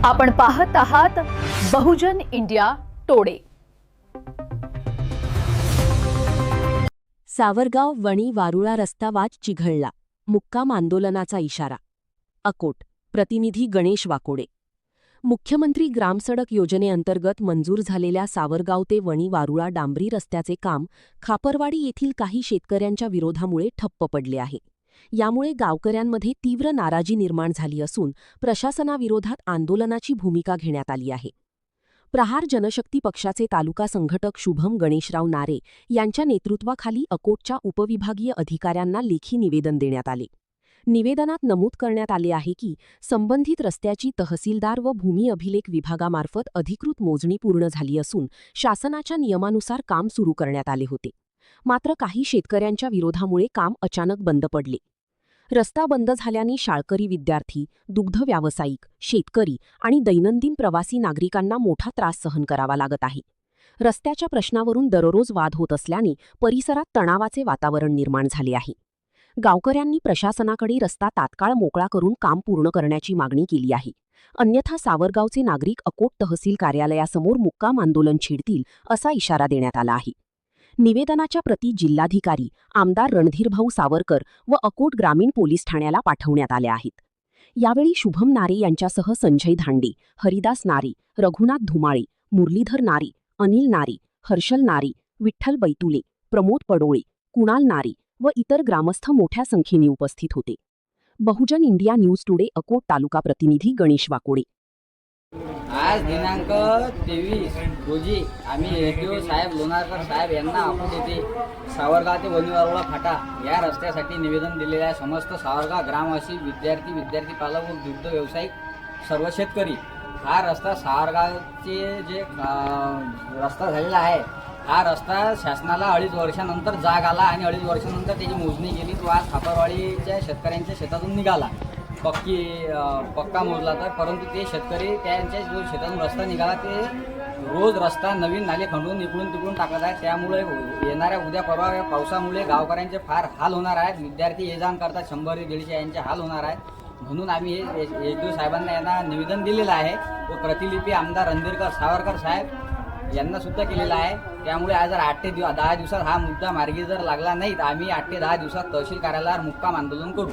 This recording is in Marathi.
आपण पाहत आहात बहुजन इंडिया टोडे। सावरगाव वणी वारुळा रस्ता वाद चिघळला, मुक्काम आंदोलनाचा इशारा। अकोट, प्रतिनिधी गणेश वाकोडे। मुख्यमंत्री ग्रामसडक योजनेअंतर्गत मंजूर झालेल्या सावरगाव ते वणी वारुळा डांबरी रस्त्याचे काम खापरवाडी येथील काही शेतकऱ्यांच्या विरोधामुळे ठप्प पडले आहे। यामुळे गावकऱ्यांमध्ये तीव्र नाराजी निर्माण झाली असून प्रशासनाविरोधात आंदोलनाची भूमिका घेण्यात आली आहे। प्रहार जनशक्ती पक्षाचे तालुका संघटक शुभम गणेशराव नारे यांच्या नेतृत्वाखाली अकोटच्या उपविभागीय अधिकाऱ्यांना लेखी निवेदन देण्यात आले। निवेदनात नमूद करण्यात आले आहे की संबंधित रस्त्याची तहसीलदार व भूमी अभिलेख विभागामार्फत अधिकृत मोजणी पूर्ण झाली असून शासनाच्या नियमानुसार काम सुरू करण्यात आले होते। मात्र काही शेतकऱ्यांच्या विरोधामुळे काम अचानक बंद पडले। रस्ता बंद झाल्याने शाळकरी विद्यार्थी, दुग्ध व्यावसायिक, शेतकरी आणि दैनंदिन प्रवासी नागरिकांना मोठा त्रास सहन करावा लागत आहे। रस्त्याच्या प्रश्नावरून दररोज वाद होत असल्याने परिसरात तणावाचे वातावरण निर्माण झाले आहे। गावकऱ्यांनी प्रशासनाकडे रस्ता तात्काळ मोकळा करून काम पूर्ण करण्याची मागणी केली आहे। अन्यथा सावरगावचे नागरिक अकोट तहसील कार्यालयासमोर मुक्काम आंदोलन छेडतील असा इशारा देण्यात आला आहे। निवेदनाच्या प्रती जिल्हाधिकारी, आमदार रणधीरभाऊ सावरकर व अकोट ग्रामीण पोलीस ठाण्याला पाठवण्यात आल्या आहेत। यावेळी शुभम नारे यांच्यासह संजय धांडे, हरिदास नारे, रघुनाथ धुमाळे, मुरलीधर नारे, अनिल नारे, हर्षल नारे, विठ्ठल बैतुले, प्रमोद पडोळे, कुणाल नारे व इतर ग्रामस्थ मोठ्या संख्येने उपस्थित होते। बहुजन इंडिया न्यूज टुडे अकोट तालुका प्रतिनिधी गणेश वाकोडे। आज दिनांक 23 रोजी आम्ही एडीओ साहेब लोणारकर साहेब यांना अकोट येथे सावरगाव ते वणी वारुळा फाटा या रस्त्यासाठी निवेदन दिलेले आहे। समस्त सावरगाव ग्रामवासी, विद्यार्थी पालक व दुग्ध व्यावसायिक सर्व शेतकरी हा रस्ता सावरगावचे जे रस्ता झालेला आहे, हा रस्ता शासनाला 2.5 वर्षानंतर जाग आला आणि 2.5 वर्षानंतर त्याची मोजणी केली। तो आज खापरवाडीच्या शेतकऱ्यांच्या शेतातून निघाला, पक्का मोजला तर, परंतु ते शेतकरी त्यांच्या जो शेतातून रस्ता निघाला ते रोज रस्ता नवीन नाले खंडून इकडून तिकडून टाकत आहेत। त्यामुळे येणाऱ्या उद्या परवा पावसामुळे गावकऱ्यांचे फार हाल होणार आहेत। विद्यार्थी ये जाण करतात, 100-150 यांचे हाल होणार आहेत। म्हणून आम्ही हे एडीओ साहेबांना यांना निवेदन दिलेलं आहे व प्रतिलिपी आमदार रणधीरकर सावरकर साहेब यांना सुद्धा केलेला आहे। त्यामुळे आज जर 8 ते 10 दिवसात हा मुद्दा मार्गी जर लागला नाही तर आम्ही 8 ते 10 दिवसात तहसील कार्यालयावर मुक्काम आंदोलन करू।